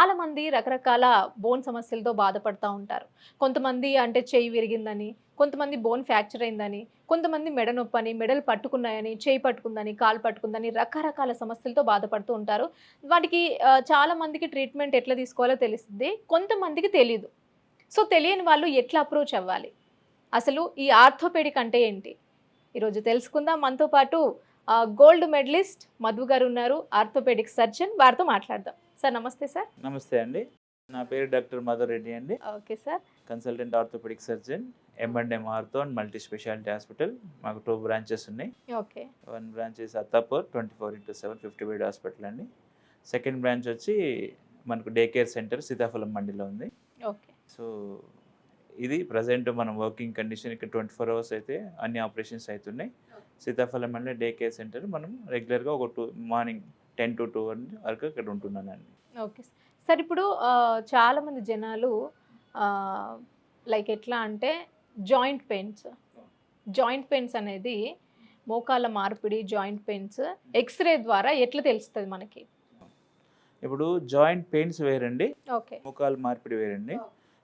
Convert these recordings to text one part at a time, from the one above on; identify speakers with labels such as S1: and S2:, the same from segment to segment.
S1: చాలా మంది రకరకాల బోన్ సమస్యలతో బాధపడతా ఉంటారు. కొంతమంది అంటే చెయ్యి విరిగిందని, కొంతమంది బోన్ ఫ్రాక్చర్ అయిందని, కొంతమంది మెడ నొప్పని, మెడలు పట్టుకున్నాయని, చేయి పట్టుకుందని, కాలు పట్టుకుందని రకరకాల సమస్యలతో బాధపడుతూ ఉంటారు. వాటికి చాలా మందికి ట్రీట్మెంట్ ఎట్లా తీసుకోవాలో తెలుస్తది. కొంతమందికి తెలీదు. సో, తెలియని వాళ్ళు ఎట్లా అప్రోచ్ అవ్వాలి? అసలు ఈ ఆర్థోపెడిక్ అంటే ఏంటి? ఈరోజు తెలుసుకుందాం. మనతో పాటు గోల్డ్ మెడలిస్ట్ మధు గారు ఉన్నారు. Orthopedic surgeon. వారితో మాట్లాడదాం. సార్ నమస్తే సార్.
S2: నమస్తే అండి. నా పేరు డాక్టర్ మధు రెడ్డి అండి.
S1: Okay sir.
S2: Consultant orthopedic surgeon, M&M ortho and multi specialty hospital. మాకు 2 బ్రాంచెస్ ఉన్నాయి.
S1: Okay.
S2: 1 branch is Attapur 24/7 50 bed hospital అండి. సెకండ్ బ్రాంచ్ వచ్చి మనకు డే కేర్ సెంటర్ సీతాఫలం మండిలో ఉంది.
S1: ఓకే.
S2: సో ఇది ప్రజెంట్ మనం వర్కింగ్ కండిషన్ ఇక్కడ 24 అవర్స్ అయితే అన్ని ఆపరేషన్స్ అవుతున్నాయి. సీతాఫలం మండి డే కేర్ సెంటర్ మనం రెగ్యులర్గా ఒక మార్నింగ్ 10 to 2 వరకు ఇక్కడ ఉంటున్నానండి.
S1: Okay sir. ఇప్పుడు చాలా మంది జనాలు లైక్ ఎట్లా అంటే జాయింట్ పెయిన్స్ అనేది మోకాళ్ళ మార్పిడి జాయింట్ పెయిన్స్ ఎక్స్రే ద్వారా ఎట్లా తెలుస్తుంది మనకి?
S2: ఇప్పుడు జాయింట్ పెయిన్స్ వేరండి,
S1: ఓకే,
S2: మోకాలు మార్పిడి వేరండి.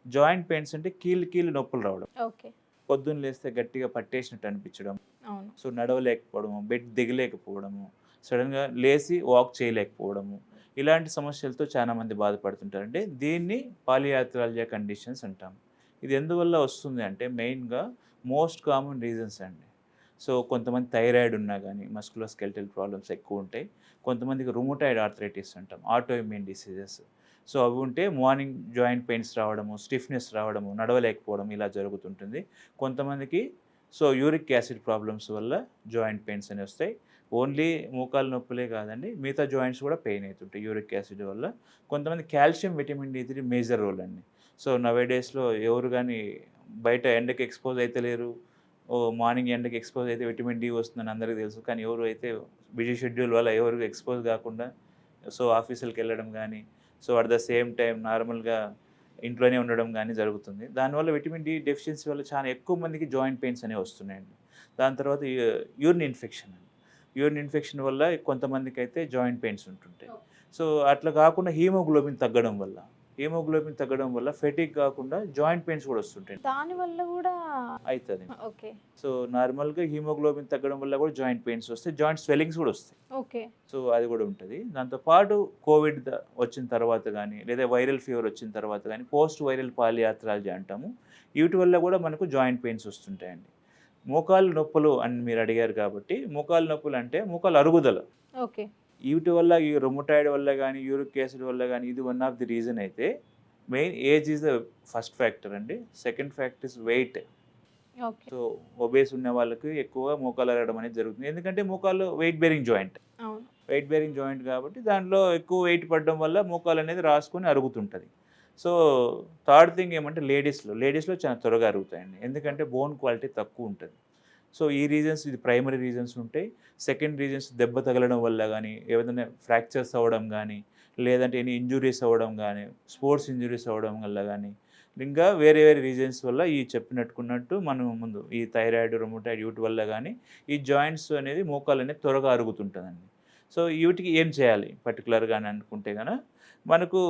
S2: జాయింట్ పెయిన్స్ అంటే కీళ్ళు నొప్పులు రావడం,
S1: ఓకే,
S2: పొద్దున్న లేస్తే గట్టిగా పట్టేసినట్టు అనిపించడం,
S1: అవును,
S2: సో నడవలేకపోవడము, బెడ్ దిగలేకపోవడము, సడన్గా లేచి వాక్ చేయలేకపోవడము, ఇలాంటి సమస్యలతో చాలామంది బాధపడుతుంటారండి. దీన్ని పాలియాథ్రాలజియా కండిషన్స్ అంటాం. ఇది ఎందువల్ల వస్తుంది అంటే మెయిన్గా మోస్ట్ కామన్ రీజన్స్ అండి. సో కొంతమంది థైరాయిడ్ ఉన్నా కానీ మస్కులోస్కెలిటల్ ప్రాబ్లమ్స్ ఎక్కువ ఉంటాయి. కొంతమందికి రుమటాయిడ్ ఆర్థరైటిస్ అంటాం, ఆటోఇమ్యూన్ డిసీజెస్. సో అవి ఉంటే మార్నింగ్ జాయింట్ పెయిన్స్ రావడము, స్టిఫ్నెస్ రావడము, నడవలేకపోవడం ఇలా జరుగుతుంటుంది. కొంతమందికి సో యూరిక్ యాసిడ్ ప్రాబ్లమ్స్ వల్ల జాయింట్ పెయిన్స్ అనేవి వస్తాయి. ఓన్లీ మోకాలు నొప్పులే కాదండి, మిగతా జాయింట్స్ కూడా పెయిన్ అవుతుంటాయి యూరిక్ యాసిడ్ వల్ల. కొంతమంది calcium, vitamin D3 major role అండి. సో నవేడేస్లో ఎవరు కానీ బయట ఎండకి ఎక్స్పోజ్ అయితే లేరు. మార్నింగ్ ఎండకి ఎక్స్పోజ్ అయితే విటమిన్ D వస్తుందని అందరికీ తెలుసు. కానీ ఎవరు అయితే బిజీ షెడ్యూల్ వల్ల ఎవరు ఎక్స్పోజ్ కాకుండా సో ఆఫీసులకు వెళ్ళడం కానీ, so at the same time నార్మల్గా ఇంట్లోనే ఉండడం కానీ జరుగుతుంది. దానివల్ల విటమిన్ D డెఫిషియన్సీ వల్ల చాలా ఎక్కువ మందికి జాయింట్ పెయిన్స్ అనేవి వస్తున్నాయండి. దాని తర్వాత యూరిన్ ఇన్ఫెక్షన్ అండి. యూరిన్ ఇన్ఫెక్షన్ వల్ల కొంతమందికి అయితే జాయింట్ పెయిన్స్ ఉంటుంటాయి. సో అట్లా కాకుండా హీమోగ్లోబిన్ తగ్గడం వల్ల ఫెటిక్ కాకుండా జాయింట్ పెయిన్స్ కూడా వస్తుంటాయి.
S1: దానివల్ల కూడా
S2: అవుతుంది.
S1: ఓకే.
S2: సో నార్మల్గా హీమోగ్లోబిన్ తగ్గడం వల్ల కూడా జాయింట్ పెయిన్స్ వస్తాయి, జాయింట్ స్వెల్లింగ్స్ కూడా వస్తాయి.
S1: ఓకే.
S2: సో అది కూడా ఉంటుంది. దాంతోపాటు కోవిడ్ వచ్చిన తర్వాత కానీ లేదా వైరల్ ఫీవర్ వచ్చిన తర్వాత కానీ పోస్ట్ వైరల్ పాలియాథ్రాలజీ అంటాము. వీటి వల్ల కూడా మనకు జాయింట్ పెయిన్స్ వస్తుంటాయండి. మోకాలు నొప్పులు అని మీరు అడిగారు కాబట్టి, మోకాలు నొప్పులు అంటే మోకాలు అరుగుదల.
S1: ఓకే.
S2: వీటి వల్ల ఈ రొమటాయిడ్ వల్ల కానీ యూరిక్ యాసిడ్ వల్ల కానీ ఇది వన్ ఆఫ్ ది రీజన్ అయితే main age is the first factor అండి. Second factor is weight.
S1: Okay.
S2: So obese ఉన్న వాళ్ళకి ఎక్కువ మోకాలు అరగడం అనేది జరుగుతుంది. ఎందుకంటే మోకాలు వెయిట్ బేరింగ్ జాయింట్.
S1: అవును.
S2: వెయిట్ బేరింగ్ జాయింట్ కాబట్టి దాంట్లో ఎక్కువ వెయిట్ పడడం వల్ల మోకాలు అనేది రాసుకొని అరుగుతుంటుంది. సో థర్డ్ థింగ్ ఏమంటే లేడీస్లో చాలా త్వరగా అరుగుతాయండి, ఎందుకంటే బోన్ క్వాలిటీ తక్కువ ఉంటుంది. సో ఈ రీజన్స్, ఇది ప్రైమరీ రీజన్స్ ఉంటాయి. సెకండ్ రీజన్స్ దెబ్బ తగలడం వల్ల కానీ, ఏదైనా ఫ్రాక్చర్స్ అవ్వడం కానీ, లేదంటే ఎన్ని ఇంజురీస్ అవ్వడం కానీ, స్పోర్ట్స్ ఇంజురీస్ అవ్వడం వల్ల కానీ, ఇంకా వేరే రీజన్స్ వల్ల ఈ చెప్పినట్టుకున్నట్టు మనం ముందు ఈ థైరాయిడ్, రొమటాయిడ్ వీటి వల్ల కానీ ఈ జాయింట్స్ అనేది మోకాలు అనేది త్వరగా అరుగుతుంటుందండి. సో వీటికి ఏం చేయాలి పర్టికులర్గా అని అనుకుంటే కనుక మనకు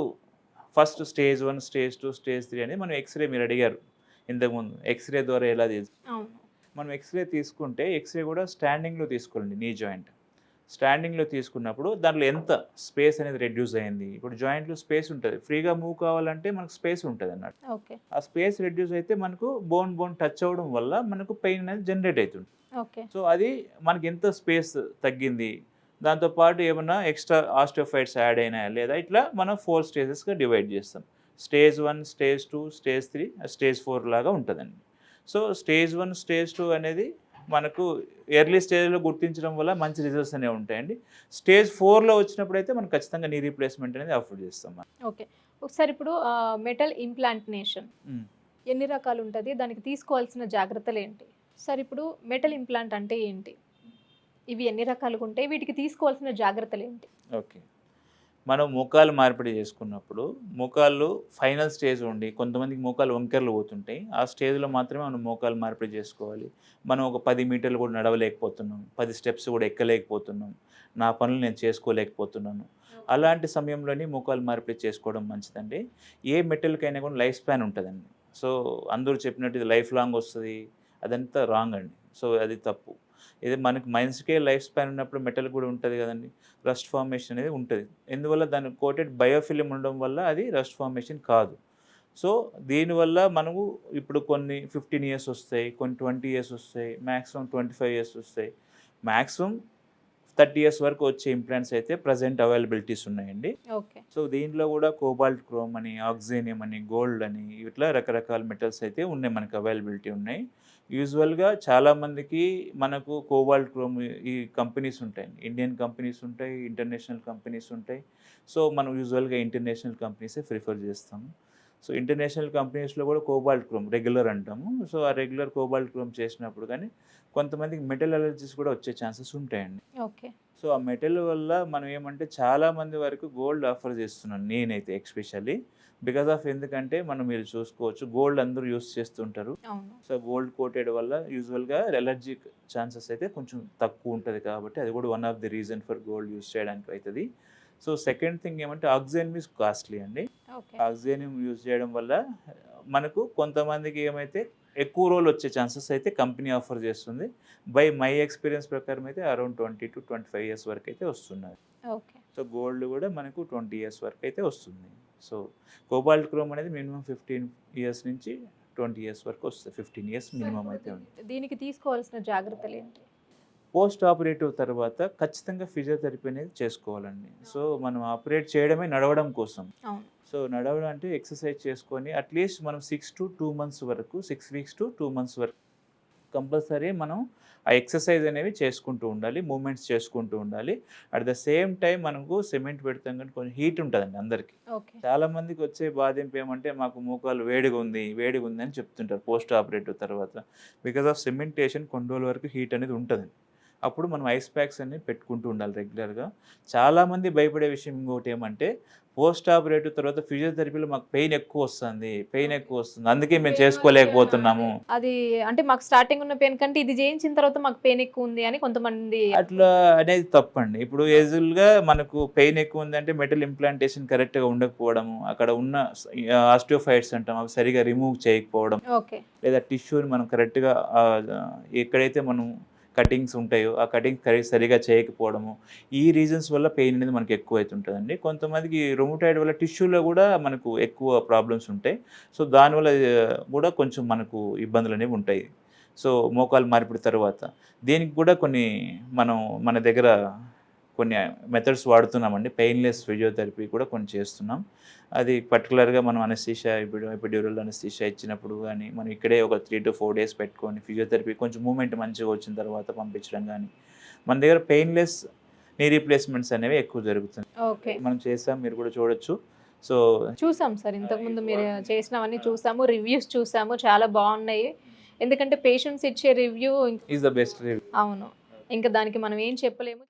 S2: ఫస్ట్ స్టేజ్ 1, స్టేజ్ 2, స్టేజ్ 3 అనేది మనం ఎక్స్రే, మీరు అడిగారు ఇంతకుముందు ఎక్స్రే ద్వారా ఎలా తెలుసు. మనం ఎక్స్రే తీసుకుంటే ఎక్స్రే కూడా స్టాండింగ్లో తీసుకోండి. నీ జాయింట్ స్టాండింగ్లో తీసుకున్నప్పుడు దాంట్లో ఎంత స్పేస్ అనేది రెడ్యూస్ అయింది. ఇప్పుడు జాయింట్లో స్పేస్ ఉంటుంది, ఫ్రీగా మూవ్ కావాలంటే మనకు స్పేస్ ఉంటుంది అన్నట్టు.
S1: ఓకే. ఆ
S2: స్పేస్ రెడ్యూస్ అయితే మనకు బోన్ టచ్ అవ్వడం వల్ల మనకు పెయిన్ అనేది జనరేట్ అవుతుంది.
S1: ఓకే. సో
S2: అది మనకి ఎంత స్పేస్ తగ్గింది, దాంతోపాటు ఏమన్నా ఎక్స్ట్రా ఆస్టియోఫైట్స్ యాడ్ అయినాయా లేదా, ఇట్లా మనం 4 స్టేజెస్గా డివైడ్ చేస్తాం. స్టేజ్ 1, స్టేజ్ 2, స్టేజ్ 3, స్టేజ్ 4 లాగా ఉంటుందండి. సో స్టేజ్ 1, స్టేజ్ 2 అనేది మనకు ఎర్లీ స్టేజ్లో గుర్తించడం వల్ల మంచి రిజల్ట్స్ అనేవి ఉంటాయండి. స్టేజ్ 4లో వచ్చినప్పుడు అయితే మనం ఖచ్చితంగా నీ రీప్లేస్మెంట్ అనేది అఫోర్డ్ చేస్తాం.
S1: ఓకే. ఒకసారి ఇప్పుడు మెటల్ ఇంప్లాంటేషన్ ఎన్ని రకాలు ఉంటుంది, దానికి తీసుకోవాల్సిన జాగ్రత్తలు ఏంటి? సార్ ఇప్పుడు మెటల్ ఇంప్లాంట్ అంటే ఏంటి, ఇవి ఎన్ని రకాలుగా ఉంటాయి, వీటికి తీసుకోవాల్సిన జాగ్రత్తలు ఏంటి?
S2: ఓకే. మనం మోకాలు మార్పిడి చేసుకున్నప్పుడు మోకాళ్ళు ఫైనల్ స్టేజ్ ఉండి కొంతమందికి మోకాలు వంకర్లు పోతుంటాయి. ఆ స్టేజ్లో మాత్రమే మనం మోకాలు మార్పిడి చేసుకోవాలి. మనం ఒక 10 మీటర్లు కూడా నడవలేకపోతున్నాం, 10 స్టెప్స్ కూడా ఎక్కలేకపోతున్నాం, నా పనులు నేను చేసుకోలేకపోతున్నాను అలాంటి సమయంలోనే మోకాలు మార్పిడి చేసుకోవడం మంచిదండి. ఏ మెటల్‌కైనా కూడా లైఫ్ స్పాన్ ఉంటదండి. సో, అందరూ చెప్పినట్టు ఇది లైఫ్ లాంగ్ వస్తది. అదంతా రాంగ్ అండి. సో, అది తప్పు. ఇది మనకి మనిషికే లైఫ్ స్పాన్ ఉన్నప్పుడు మెటల్ కూడా ఉంటది కదండీ! రస్ట్ ఫార్మేషన్ అనేది ఉంటది. ఎందువల్ల దానికి కోటెడ్ బయోఫిల్మ్ ఉండడం వల్ల అది రస్ట్ ఫార్మేషన్ కాదు. సో, దీనివల్ల మనము ఇప్పుడు కొన్ని 15 ఇయర్స్ వస్తాయి. కొన్ని 20 ఇయర్స్ వస్తాయి. మాక్సిమం 25 ఇయర్స్ వస్తాయి. మాక్సిమం 30 ఇయర్స్ వరకు వచ్చే ఇంప్లాంట్స్ అయితే ప్రెజెంట్ అవైలబిలిటీస్ ఉన్నాయండి.
S1: ఓకే.
S2: సో, దీంట్లో కూడా కోబాల్ట్ క్రోమ్ అని, ఆక్సినియం అని, గోల్డ్ అని ఇట్లా రకరకాల మెటల్స్ అయితే ఉన్నాయి, మనకు అవైలబిలిటీ ఉన్నాయి. యూజువల్‌గా చాలామందికి మనకు కోబాల్ట్ క్రోమ్ ఈ కంపెనీస్ ఉంటాయి. ఇండియన్ కంపెనీస్ ఉంటాయి, ఇంటర్నేషనల్ కంపెనీస్ ఉంటాయి. సో, మనం యూజువల్‌గా ఇంటర్నేషనల్ కంపెనీసే ప్రిఫర్ చేస్తాము. సో, ఇంటర్నేషనల్ కంపెనీస్‌లో కూడా కోబాల్ట్ క్రోమ్ రెగ్యులర్ అంటాము. సో, ఆ రెగ్యులర్ కోబాల్ట్ క్రోమ్ చేసినప్పుడు కానీ కొంతమందికి మెటల్ అలర్జీస్ కూడా వచ్చే ఛాన్సెస్ ఉంటాయండి.
S1: ఓకే.
S2: సో, ఆ మెటల్ వల్ల మనం ఏమంటే చాలా మంది వరకు గోల్డ్ ఆఫర్ చేస్తున్నాను నేనైతే ఎస్పెషల్లీ. బికాస్ ఆఫ్ ఎందుకంటే మీరు చూసుకోవచ్చు గోల్డ్ అందరూ యూజ్ చేస్తుంటారు.
S1: అవును.
S2: సో, గోల్డ్ కోటెడ్ వల్ల యూజువల్‌గా అలర్జిక్ ఛాన్సెస్ అయితే కొంచెం తక్కువ ఉంటది కాబట్టి అది కూడా one of the reason for gold use చేయడానికి అయితది. సో, సెకండ్ థింగ్ ఏమంటే ఆక్సిజన్ ఈజ్ కాస్ట్లీ అండి.
S1: ఓకే.
S2: ఆక్సిజన్ యూజ్ చేయడం వల్ల మనకు కొంతమందికి ఏమైతే ఎక్కువ రోజులు వచ్చే ఛాన్సెస్ అయితే కంపెనీ ఆఫర్ చేస్తుంది. బై మై ఎక్స్‌పీరియన్స్ ప్రకారం అయితే అరౌండ్ 20-25 ఇయర్స్ వరకు అయితే వస్తున్నది.
S1: ఓకే.
S2: సో, గోల్డ్ కూడా మనకు 20 ఇయర్స్ వరకు అయితే వస్తుంది. సో, కోబాల్ట్ క్రోమ్ అనేది మినిమమ్ 15 ఇయర్స్ నుంచి 20 ఇయర్స్ వరకు వస్తది. 15 ఇయర్స్ మినిమమ్ అయితే ఉంది.
S1: దీనికి తీసుకోవాల్సిన జాగ్రత్తలేంటి?
S2: పోస్ట్ ఆపరేటివ్ తర్వాత ఖచ్చితంగా ఫిజియోథెరపీ అనేది చేసుకోవాలండి. సో, మనం ఆపరేట్ చేయడమే నడవడం కోసం.
S1: అవును.
S2: సో, నడవడం అంటే ఎక్సర్సైజ్ చేసుకొని అట్‌లీస్ట్ మనం 6-2 మంత్స్ వరకు 6 వీక్స్ టు 2 మంత్స్ వరకు కంపల్సరీ మనం ఆ ఎక్సర్సైజ్ అనేవి చేసుకుంటూ ఉండాలి. మూవ్‌మెంట్స్ చేసుకుంటూ ఉండాలి. అట్ ద సేమ్ టైమ్ మనకు సిమెంట్ పెడతాం కానీ కొంచెం హీట్ ఉంటదండి అందరికి.
S1: ఓకే.
S2: చాలా మందికి వచ్చే బాధింపు ఏమంటే మాకు మోకాలు వేడిగా ఉంది అని చెప్తుంటారు పోస్ట్ ఆపరేటివ్ తర్వాత. బికాస్ ఆఫ్ సిమెంటేషన్ కొన్ని రోజుల వరకు హీట్ అనేది ఉంటదండి. అప్పుడు మనం ఐస్ ప్యాక్స్ అన్ని పెట్టుకుంటూ ఉండాలి రెగ్యులర్‌గా. చాలామంది భయపడే విషయం ఇంకోటి ఏమంటే పోస్ట్ ఆపరేటివ్ తర్వాత ఫిజియోథెరపీలో మాకు పెయిన్ ఎక్కువ వస్తుంది. అందుకే మేము చేసుకోలేకపోతున్నాము.
S1: అది అంటే మాకు స్టార్టింగ్ ఉన్న పెయిన్ కంటే ఇది చేయించిన తర్వాత మాకు పెయిన్ ఎక్కువ ఉంది అని కొంతమంది.
S2: అట్లా అనేది తప్పండి. ఇప్పుడు యూజువల్‌గా మనకు పెయిన్ ఎక్కువ ఉందంటే మెటల్ ఇంప్లాంటేషన్ కరెక్ట్‌గా ఉండకపోవడము, అక్కడ ఉన్న ఆస్టియోఫైట్స్ అంటాం అవి సరిగ్గా రిమూవ్ చేయకపోవడం,
S1: ఓకే.
S2: లేదా టిష్యూని మనం కరెక్ట్‌గా ఎక్కడైతే మనం కటింగ్స్ ఉంటాయో ఆ కటింగ్ సరిగా చేయకపోవడము, ఈ రీజన్స్ వల్ల పెయిన్ అనేది మనకు ఎక్కువైతుంటదండి. కొంతమందికి రొమటాయిడ్ వల్ల టిష్యూలో కూడా మనకు ఎక్కువ ప్రాబ్లమ్స్ ఉంటాయి. సో, దానివల్ల కూడా కొంచెం మనకు ఇబ్బందులనేవి ఉంటాయి. సో, మోకాలు మార్పిడి తర్వాత దీనికి కూడా మన దగ్గర కొన్ని మెథడ్స్ వాడుతున్నామండి. పెయిన్‌లెస్ ఫిజియోథెరపీ కూడా కొన్ని చేస్తున్నాం. అది పర్టికులర్‌గా మనం అనస్థీషియా ఎపిడ్యూరల్ అనస్థీషియా ఇచ్చినప్పుడు గానీ, మనం ఇక్కడే ఒక 3-4 డేస్ పెట్టుకొని ఫిజియోథెరపీ కొంచెం మూవ్‌మెంట్ మంచిగా వచ్చిన తర్వాత పంపించడం గానీ, మన దగ్గర పెయిన్‌లెస్ నీ రీప్లేస్‌మెంట్స్ అనేవి ఎక్కువ జరుగుతున్నాయి.
S1: ఓకే.
S2: మనం చేసాం, మీరు కూడా చూడొచ్చు. సో,
S1: చూసాం సార్. ఇంతకుముందు మీరు చేసినవన్నీ చూసాము. రివ్యూస్ చూసాము. చాలా బాగున్నాయి. ఎందుకంటే పేషెంట్స్ ఇచ్చే review
S2: is the best review.
S1: అవును. ఇంకా దానికి మనం ఏం చెప్పలేము.